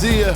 See ya.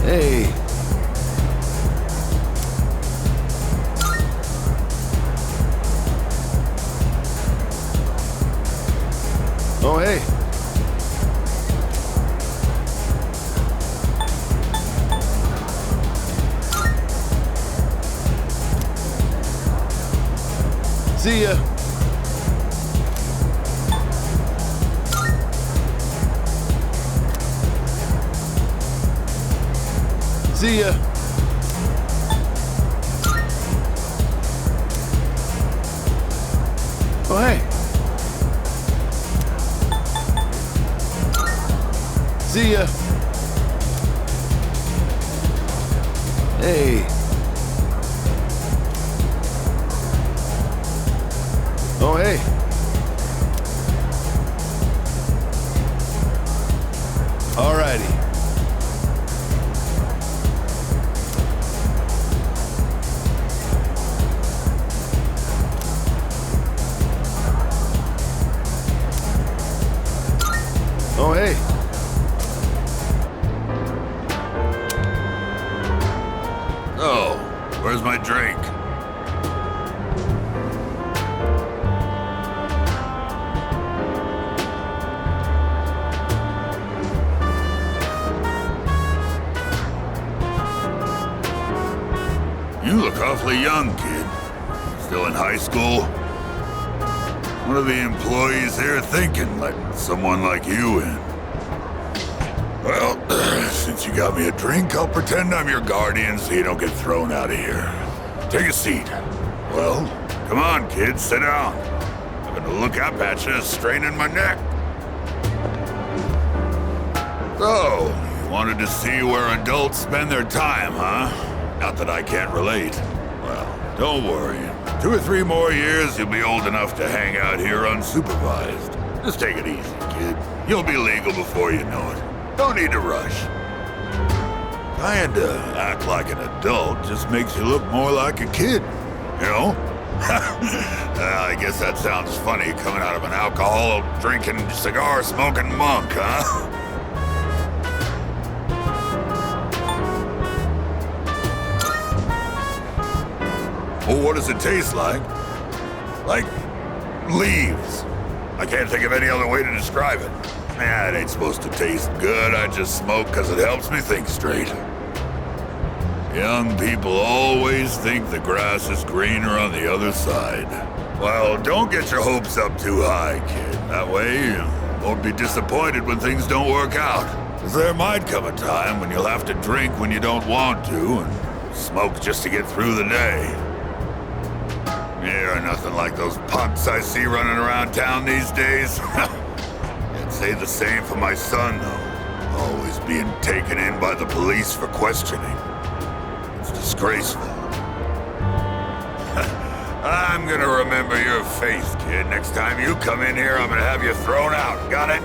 Hey. Oh, hey. See ya. See ya. Oh, hey. See ya. Hey. Oh, hey. Alrighty. Oh, hey. Oh, where's my drink? You look awfully young, kid. Still in high school? What are the employees here thinking, letting someone like you in? Well, since you got me a drink, I'll pretend I'm your guardian so you don't get thrown out of here. Take a seat. Well, come on, kid, sit down. I'm gonna look up at you, straining my neck. So, you wanted to see where adults spend their time, huh? Not that I can't relate. Well, don't worry. 2 or 3 more years, you'll be old enough to hang out here unsupervised. Just take it easy, kid. You'll be legal before you know it. Don't need to rush. Trying to act like an adult just makes you look more like a kid, you know? I guess that sounds funny coming out of an alcohol-drinking, cigar-smoking monk, huh? Well, what does it taste like? Like leaves. I can't think of any other way to describe it. It ain't supposed to taste good. I just smoke because it helps me think straight. Young people always think the grass is greener on the other side. Well, don't get your hopes up too high, kid. That way, you won't be disappointed when things don't work out. Because there might come a time when you'll have to drink when you don't want to, and smoke just to get through the day. You're nothing like those punks I see running around town these days. I'd say the same for my son, though. Always being taken in by the police for questioning. It's disgraceful. I'm gonna remember your face, kid. Next time you come in here, I'm gonna have you thrown out. Got it?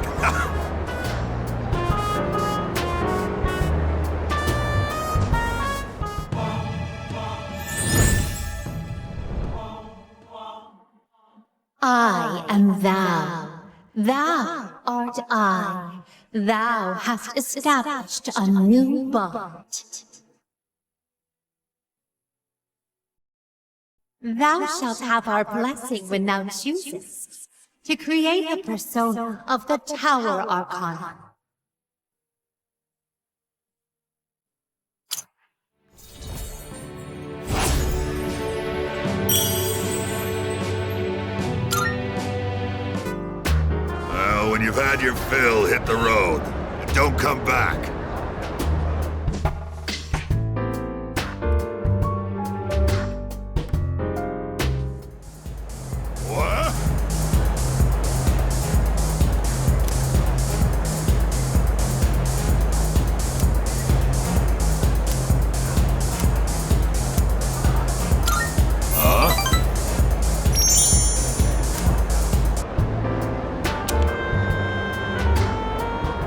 I am thou. Thou art I. Thou hast established a new bond. Thou shalt have our blessing when thou choosest. to create a persona of the Tower Archon. Well, when you've had your fill, hit the road. And don't come back. What?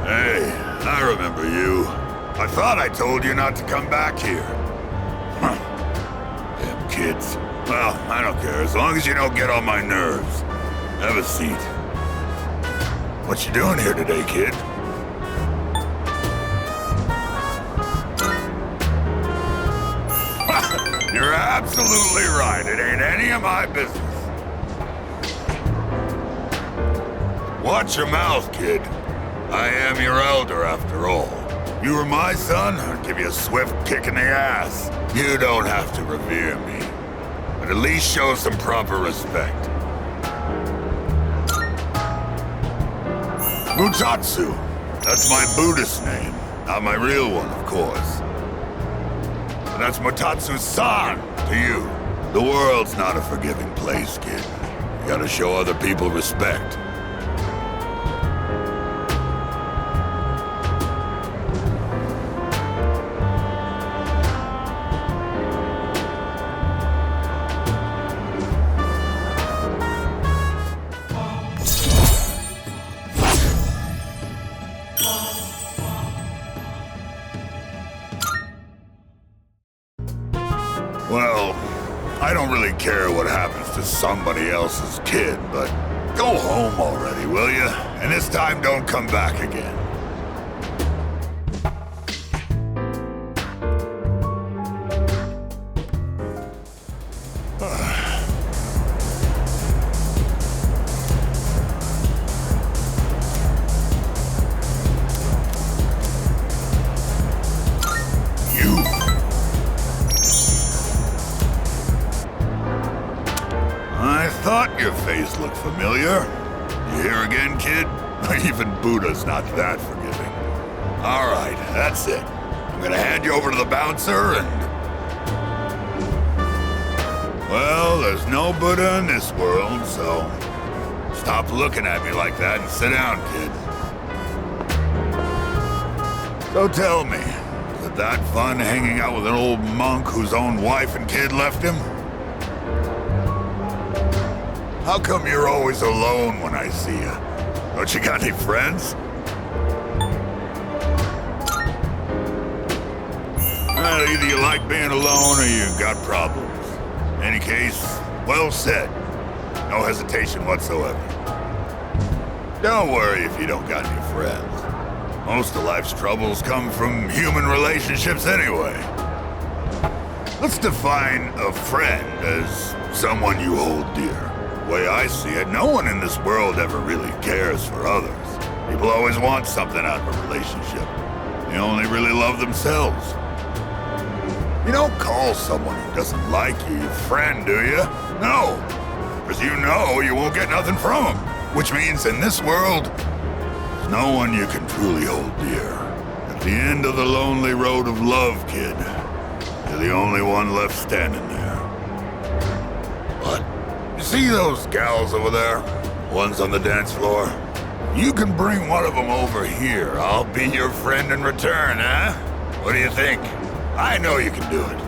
Hey, I remember you. I thought I told you not to come back here. Huh. Damn kids. Well, I don't care, as long as you don't get on my nerves. Have a seat. What you doing here today, kid? You're absolutely right. It ain't any of my business. Watch your mouth, kid. I am your elder, after all. You were my son, I'd give you a swift kick in the ass. You don't have to revere me, but at least show some proper respect. Mutatsu. That's my Buddhist name, not my real one, of course. But that's Mutatsu-san to you. The world's not a forgiving place, kid. You gotta show other people respect. Well, I don't really care what happens to somebody else's kid, but go home already, will you? And this time don't come back again. I thought your face looked familiar. You here again, kid? Even Buddha's not that forgiving. All right, that's it. I'm gonna hand you over to the bouncer and... Well, there's no Buddha in this world, so... Stop looking at me like that and sit down, kid. So tell me, is it that fun hanging out with an old monk whose own wife and kid left him? How come you're always alone when I see you? Don't you got any friends? Well, either you like being alone or you got problems. In any case, well said. No hesitation whatsoever. Don't worry if you don't got any friends. Most of life's troubles come from human relationships anyway. Let's define a friend as someone you hold dear. The way I see it, no one in this world ever really cares for others. People always want something out of a relationship. They only really love themselves. You don't call someone who doesn't like you your friend, do you? No. Because you know you won't get nothing from them. Which means in this world, there's no one you can truly hold dear. At the end of the lonely road of love, kid, you're the only one left standing there. But you see those gals over there? Ones on the dance floor? You can bring one of them over here. I'll be your friend in return, huh? What do you think? I know you can do it.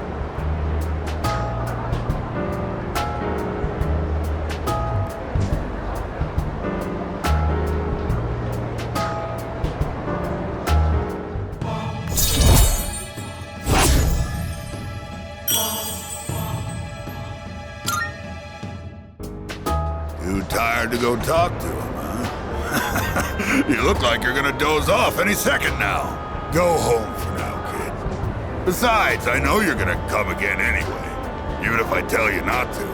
Too tired to go talk to him, huh? You look like you're gonna doze off any second now. Go home for now, kid. Besides, I know you're gonna come again anyway, even if I tell you not to.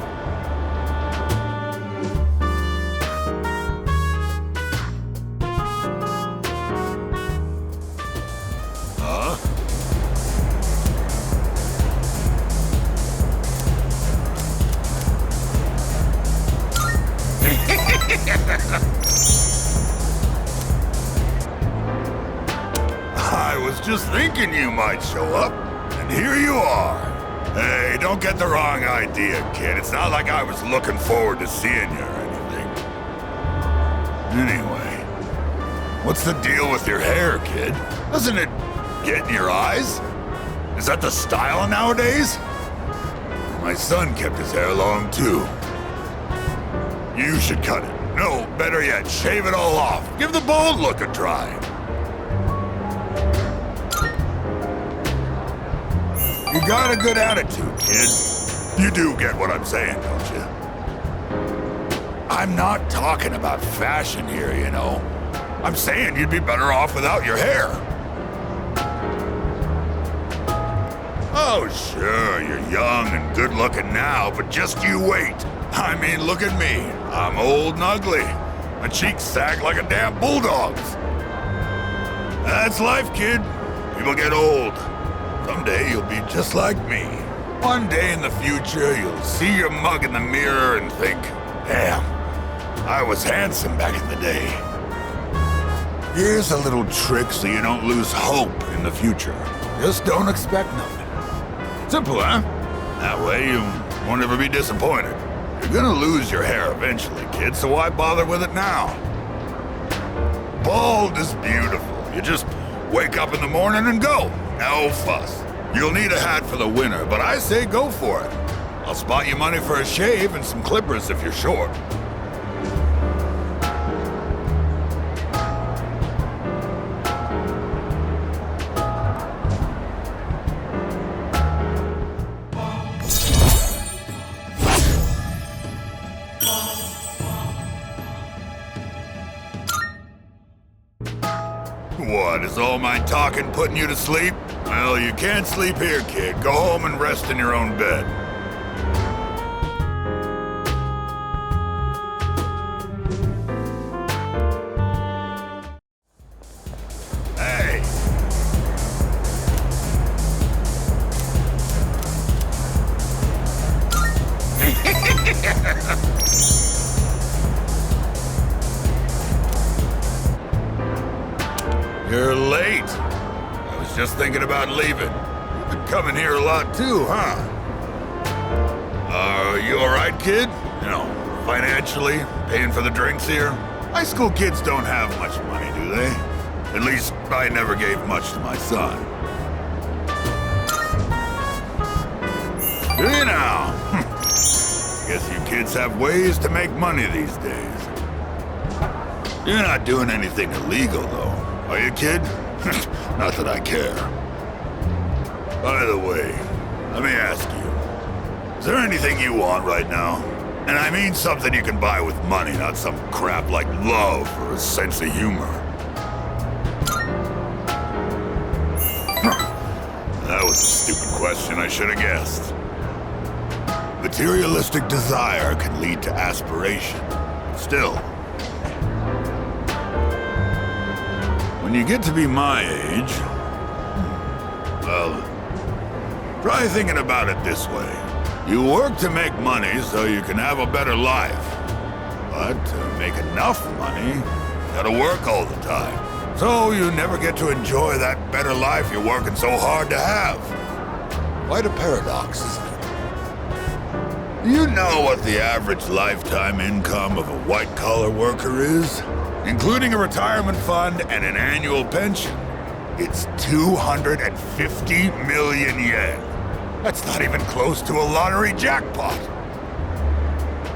just thinking you might show up, and here you are. Hey, don't get the wrong idea, kid. It's not like I was looking forward to seeing you or anything. Anyway, what's the deal with your hair, kid? Doesn't it get in your eyes? Is that the style nowadays? My son kept his hair long, too. You should cut it. No, better yet, shave it all off. Give the bald look a try. You got a good attitude, kid. You do get what I'm saying, don't you? I'm not talking about fashion here, you know. I'm saying you'd be better off without your hair. Oh, sure, you're young and good-looking now, but just you wait. I mean, look at me. I'm old and ugly. My cheeks sag like a damn bulldog's. That's life, kid. People get old. Someday you'll be just like me. One day in the future, you'll see your mug in the mirror and think, damn, I was handsome back in the day. Here's a little trick so you don't lose hope in the future. Just don't expect nothing. Simple, huh? That way you won't ever be disappointed. You're gonna lose your hair eventually, kid, so why bother with it now? Bald is beautiful. You just wake up in the morning and go. No fuss. You'll need a hat for the winter, but I say go for it. I'll spot you money for a shave and some clippers if you're short. What, is all my talking putting you to sleep? Well, you can't sleep here, kid. Go home and rest in your own bed. Hey. You're late. I was just thinking about leaving. You've been coming here a lot too, huh? Are you alright, kid? You know, financially, paying for the drinks here? High school kids don't have much money, do they? At least, I never gave much to my son. Do you now? Guess you kids have ways to make money these days. You're not doing anything illegal, though. Are you, kid? Not that I care. By the way, let me ask you. Is there anything you want right now? And I mean something you can buy with money, not some crap like love or a sense of humor. That was a stupid question, I should have guessed. Materialistic desire can lead to aspiration. Still, when you get to be my age, well, try thinking about it this way. You work to make money so you can have a better life. But to make enough money, you gotta work all the time. So you never get to enjoy that better life you're working so hard to have. Quite a paradox, isn't it? Do you know what the average lifetime income of a white-collar worker is? Including a retirement fund and an annual pension. It's 250 million yen. That's not even close to a lottery jackpot.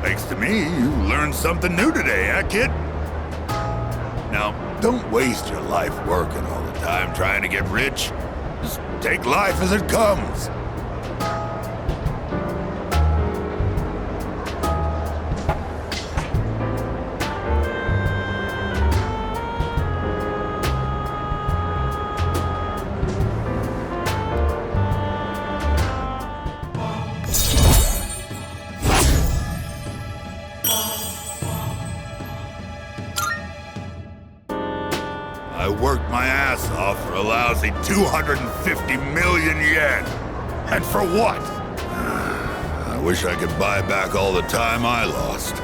Thanks to me, you learned something new today, huh, kid? Now, don't waste your life working all the time trying to get rich. Just take life as it comes. I worked my ass off for a lousy 250 million yen. And for what? I wish I could buy back all the time I lost.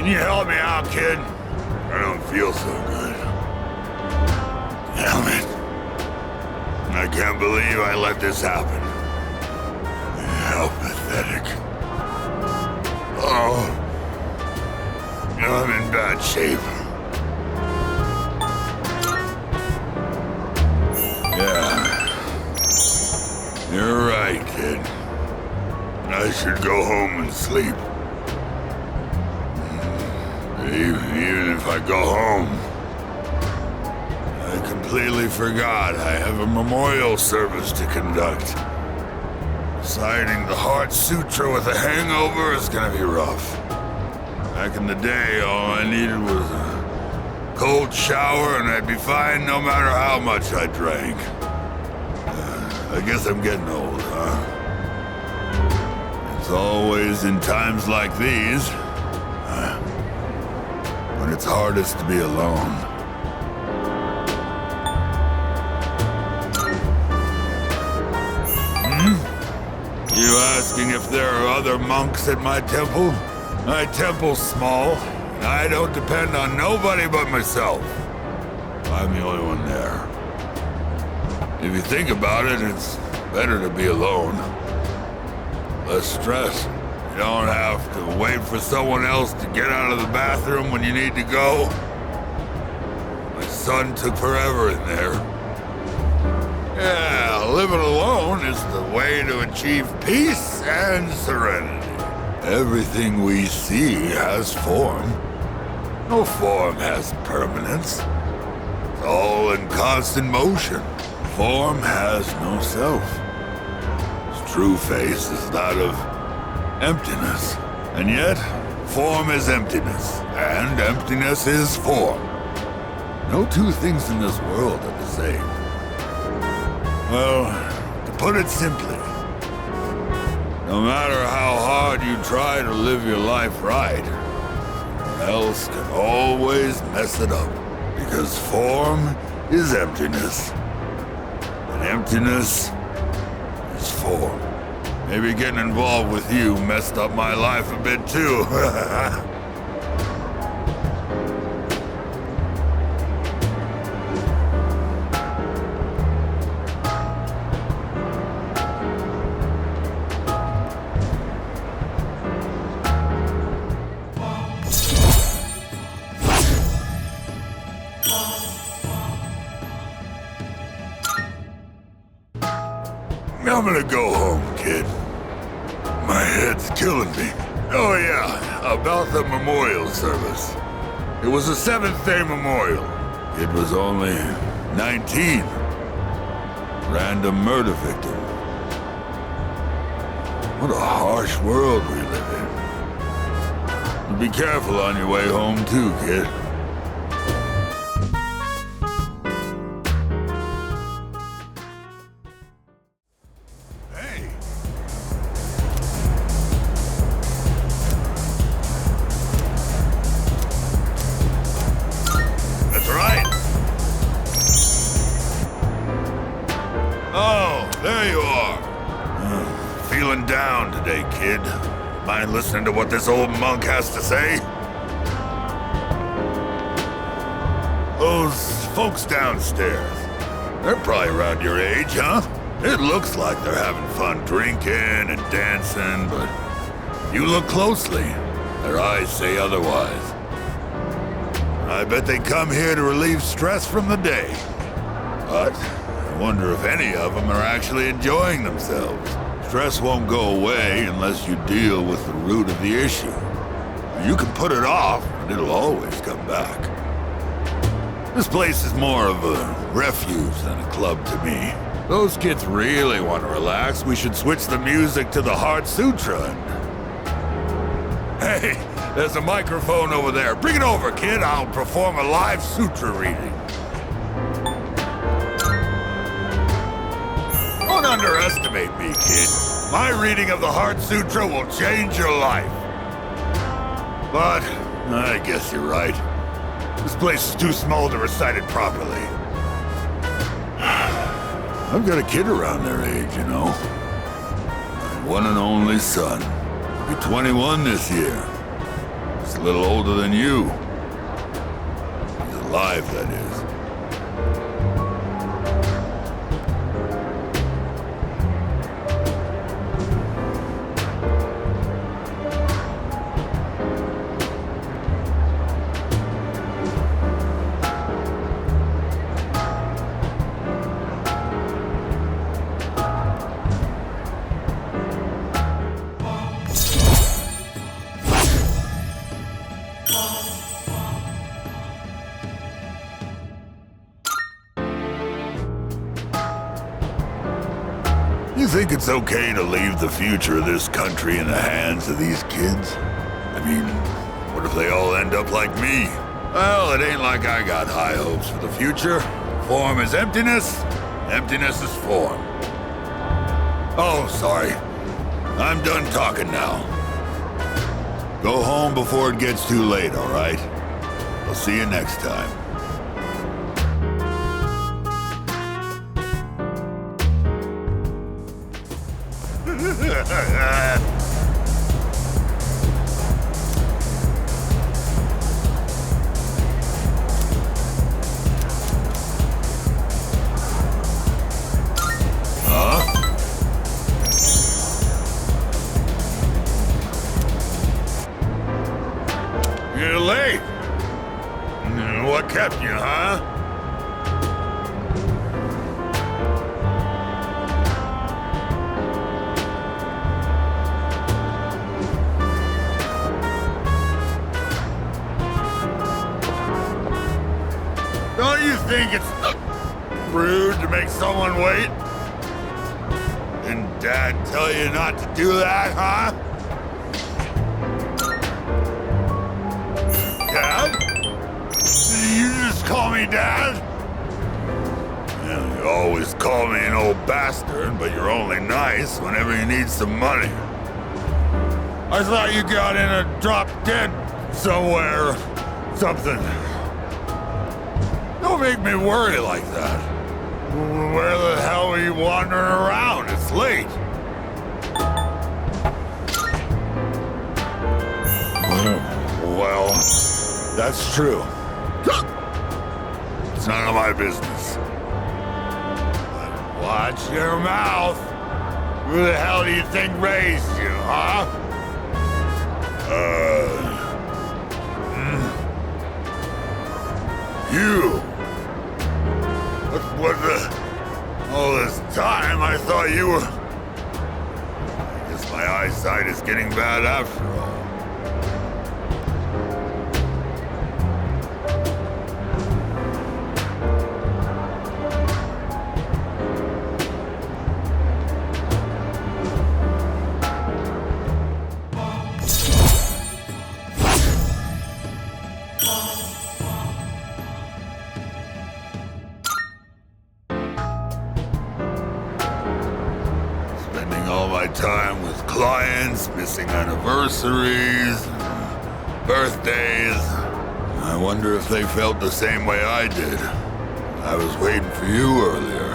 Can you help me out, kid? I don't feel so good. Damn it. I can't believe I let this happen. How pathetic. Oh, I'm in bad shape. Yeah, you're right, kid. I should go home and sleep. Even if I go home, I completely forgot I have a memorial service to conduct. Reciting the Heart Sutra with a hangover is gonna be rough. Back in the day, all I needed was a cold shower and I'd be fine no matter how much I drank. I guess I'm getting old, huh? It's always in times like these when it's hardest to be alone. You asking if there are other monks at my temple? My temple's small, and I don't depend on nobody but myself. I'm the only one there. If you think about it, it's better to be alone. Less stress. You don't have to wait for someone else to get out of the bathroom when you need to go. My son took forever in there. Yeah, living alone is the way to achieve peace and serenity. Everything we see has form. No form has permanence. It's all in constant motion. Form has no self. Its true face is that of emptiness. And yet, form is emptiness, and emptiness is form. No two things in this world are the same. Well, to put it simply, no matter how hard you try to live your life right, someone else can always mess it up. Because form is emptiness, and emptiness is form. Maybe getting involved with you messed up my life a bit too. I'm gonna go home, kid. My head's killing me. Oh yeah, about the memorial service. It was a 7th-day memorial. It was only 19. Random murder victim. What a harsh world we live in. Be careful on your way home too, kid. Feeling down today, kid. Mind listening to what this old monk has to say? Those folks downstairs, they're probably around your age, huh? It looks like they're having fun drinking and dancing, but you look closely, their eyes say otherwise. I bet they come here to relieve stress from the day. But I wonder if any of them are actually enjoying themselves. Stress won't go away unless you deal with the root of the issue. You can put it off, but it'll always come back. This place is more of a refuge than a club to me. Those kids really want to relax. We should switch the music to the Heart Sutra. Hey, there's a microphone over there. Bring it over, kid. I'll perform a live sutra reading. Don't underestimate me, kid. My reading of the Heart Sutra will change your life. But I guess you're right. This place is too small to recite it properly. I've got a kid around their age, you know. My one and only son. He'll be 21 this year. a little older than you. He's alive, that is. You think it's okay to leave the future of this country in the hands of these kids? I mean, what if they all end up like me? Well, it ain't like I got high hopes for the future. Form is emptiness, emptiness is form. Oh, sorry. I'm done talking now. Go home before it gets too late, all right? I'll see you next time. You're late. What kept you, huh? Don't you think it's rude to make someone wait? Didn't Dad tell you not to do that, huh? Dad? Did you just call me Dad? Yeah, you always call me an old bastard, but you're only nice whenever you need some money. I thought you got in a drop dead somewhere or something. Don't make me worry like that. Where the hell are you wandering around? It's late. Well, that's true. It's none of my business. Watch your mouth. Who the hell do you think raised you, huh? You. What the... All this time, I thought you were... I guess my eyesight is getting bad after all. All my time with clients, missing anniversaries, birthdays. I wonder if they felt the same way I did. I was waiting for you earlier.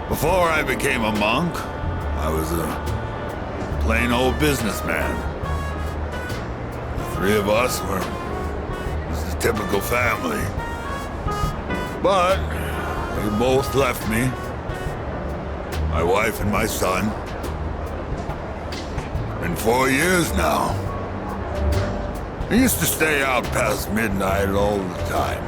Before I became a monk, I was a plain old businessman. The three of us were just a typical family. But they both left me. My wife and my son. Been 4 years now. I used to stay out past midnight all the time.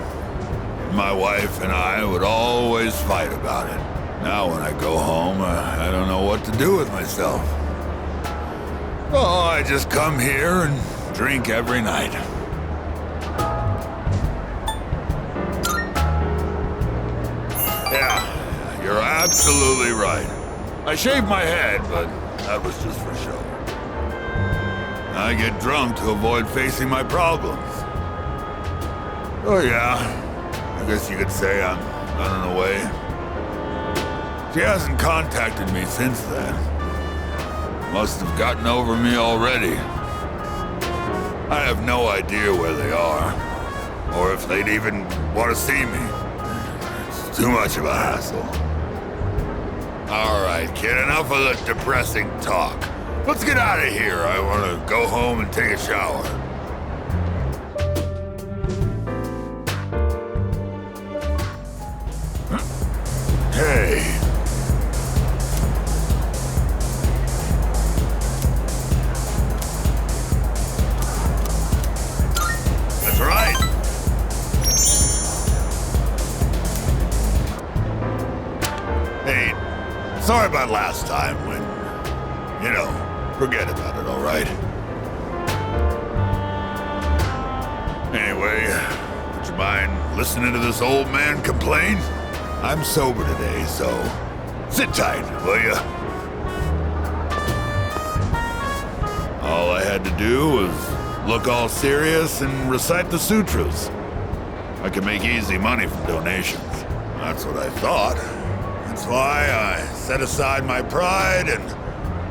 My wife and I would always fight about it. Now when I go home, I don't know what to do with myself. Oh, I just come here and drink every night. Yeah, you're absolutely right. I shaved my head, but that was just for show. I get drunk to avoid facing my problems. Oh yeah, I guess you could say I'm running away. She hasn't contacted me since then. Must have gotten over me already. I have no idea where they are, or if they'd even want to see me. It's too much of a hassle. All right. right, kid, enough of the depressing talk. Let's get out of here. I want to go home and take a shower. Hey. That's right. Hey, sorry about last time when, forget about it, all right? Anyway, would you mind listening to this old man complain? I'm sober today, so sit tight, will ya? All I had to do was look all serious and recite the sutras. I could make easy money from donations. That's what I thought. That's why I set aside my pride and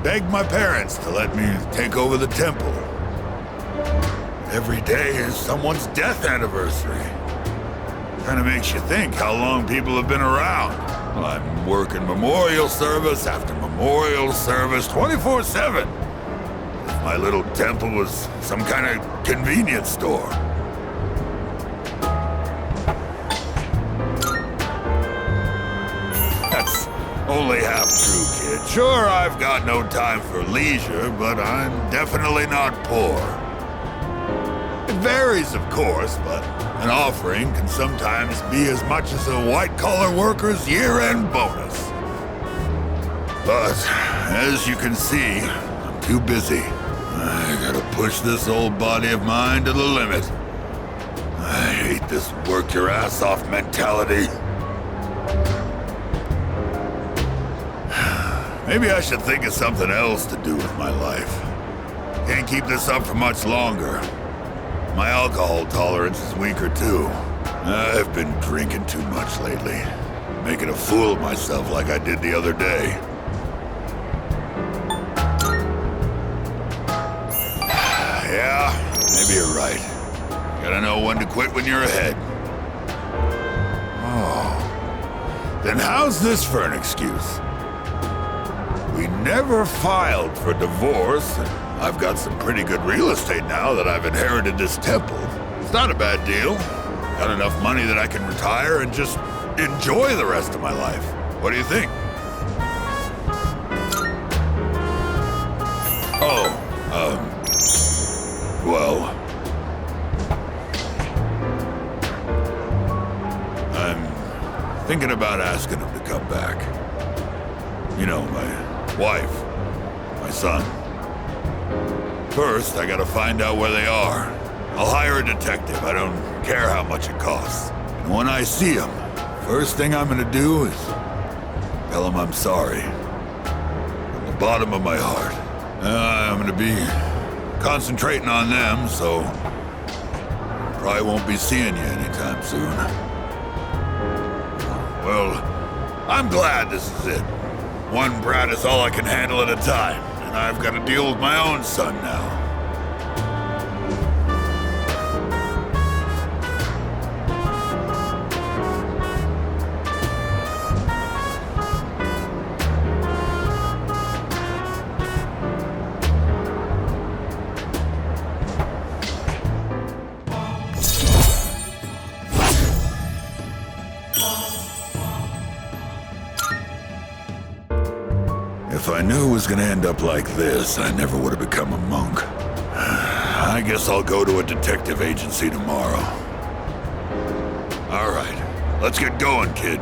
begged my parents to let me take over the temple. Every day is someone's death anniversary. Kind of makes you think how long people have been around. Well, I'm working memorial service after memorial service 24/7. If my little temple was some kind of convenience store. That's only half true, kid. Sure, I've got no time for leisure, but I'm definitely not poor. It varies, of course, but an offering can sometimes be as much as a white-collar worker's year-end bonus. But, as you can see, I'm too busy. I gotta push this old body of mine to the limit. I hate this work-your-ass-off mentality. Maybe I should think of something else to do with my life. Can't keep this up for much longer. My alcohol tolerance is weaker too. I've been drinking too much lately. Making a fool of myself like I did the other day. Yeah, maybe you're right. Gotta know when to quit when you're ahead. Oh. Then how's this for an excuse? We never filed for divorce, and I've got some pretty good real estate now that I've inherited this temple. It's not a bad deal. Got enough money that I can retire and just enjoy the rest of my life. What do you think? Oh, well... I'm thinking about asking him to come back. You know, my wife, my son. First, I gotta find out where they are. I'll hire a detective. I don't care how much it costs. And when I see him, first thing I'm gonna do is tell him I'm sorry. From the bottom of my heart. I'm gonna be concentrating on them, so probably won't be seeing you anytime soon. Well, I'm glad this is it. One brat is all I can handle at a time, and I've got to deal with my own son now. If I knew it was gonna end up like this, I never would have become a monk. I guess I'll go to a detective agency tomorrow. All right, let's get going, kid.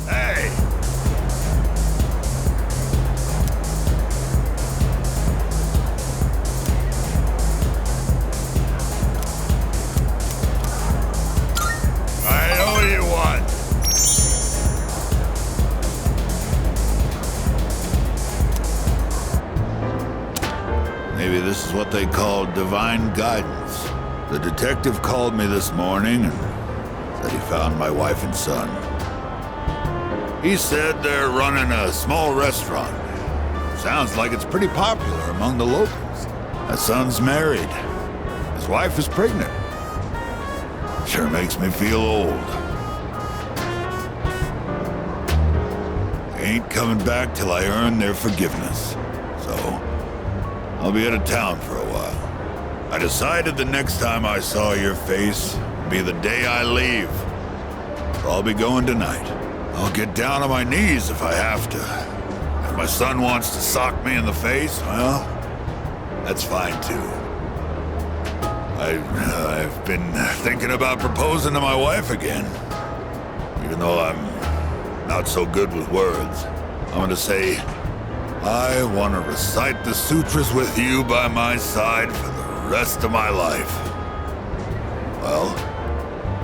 Hey! I know what you want. Maybe this is what they call divine guidance. The detective called me this morning and said he found my wife and son. He said they're running a small restaurant. Sounds like it's pretty popular among the locals. My son's married. His wife is pregnant. sure makes me feel old. I ain't coming back till I earn their forgiveness. So, I'll be out of town for a while. I decided the next time I saw your face would be the day I leave. So I'll be going tonight. I'll get down on my knees if I have to. If my son wants to sock me in the face, well, that's fine too. I've been thinking about proposing to my wife again. Even though I'm not so good with words. I'm gonna say, I want to recite the sutras with you by my side for the rest of my life. Well,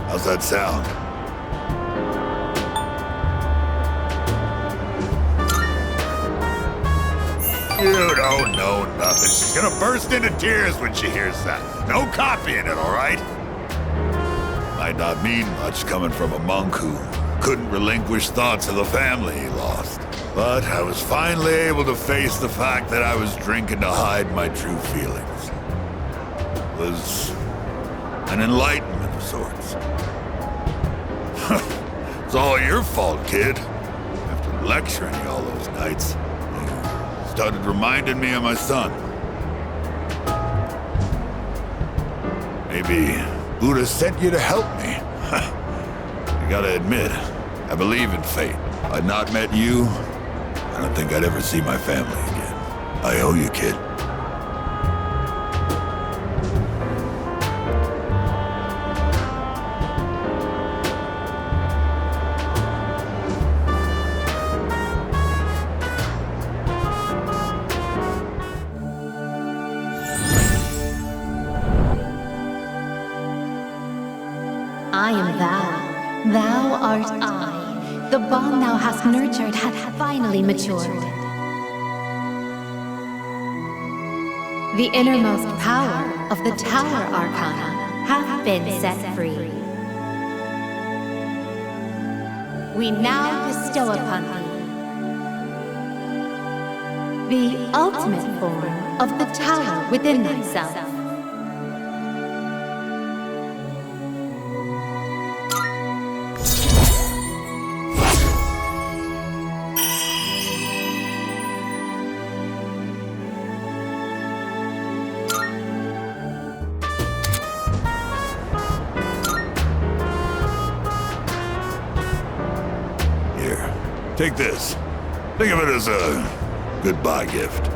how's that sound? You don't know nothing. She's gonna burst into tears when she hears that. No copying it, all right? Might not mean much coming from a monk who couldn't relinquish thoughts of the family he lost. But I was finally able to face the fact that I was drinking to hide my true feelings. It was an enlightenment of sorts. It's all your fault, kid. After lecturing you all those nights, you started reminding me of my son. Maybe Buddha sent you to help me. You gotta admit, I believe in fate. If I'd not met you, I don't think I'd ever see my family again. I owe you, kid. I am thou. Thou art I. The bond thou hast nurtured hath finally matured. The innermost power of the Tower Arcana hath been set free. We now bestow upon thee the ultimate form of the tower within thyself. Take this. Think of it as a goodbye gift.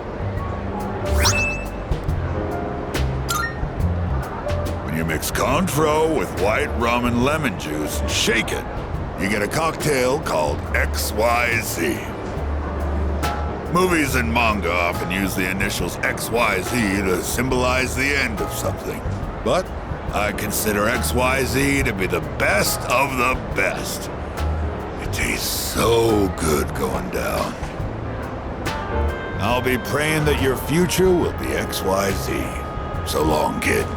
When you mix Cointreau with white rum and lemon juice and shake it, you get a cocktail called XYZ. Movies and manga often use the initials XYZ to symbolize the end of something. But I consider XYZ to be the best of the best. Tastes so good going down. I'll be praying that your future will be XYZ. So long, kid.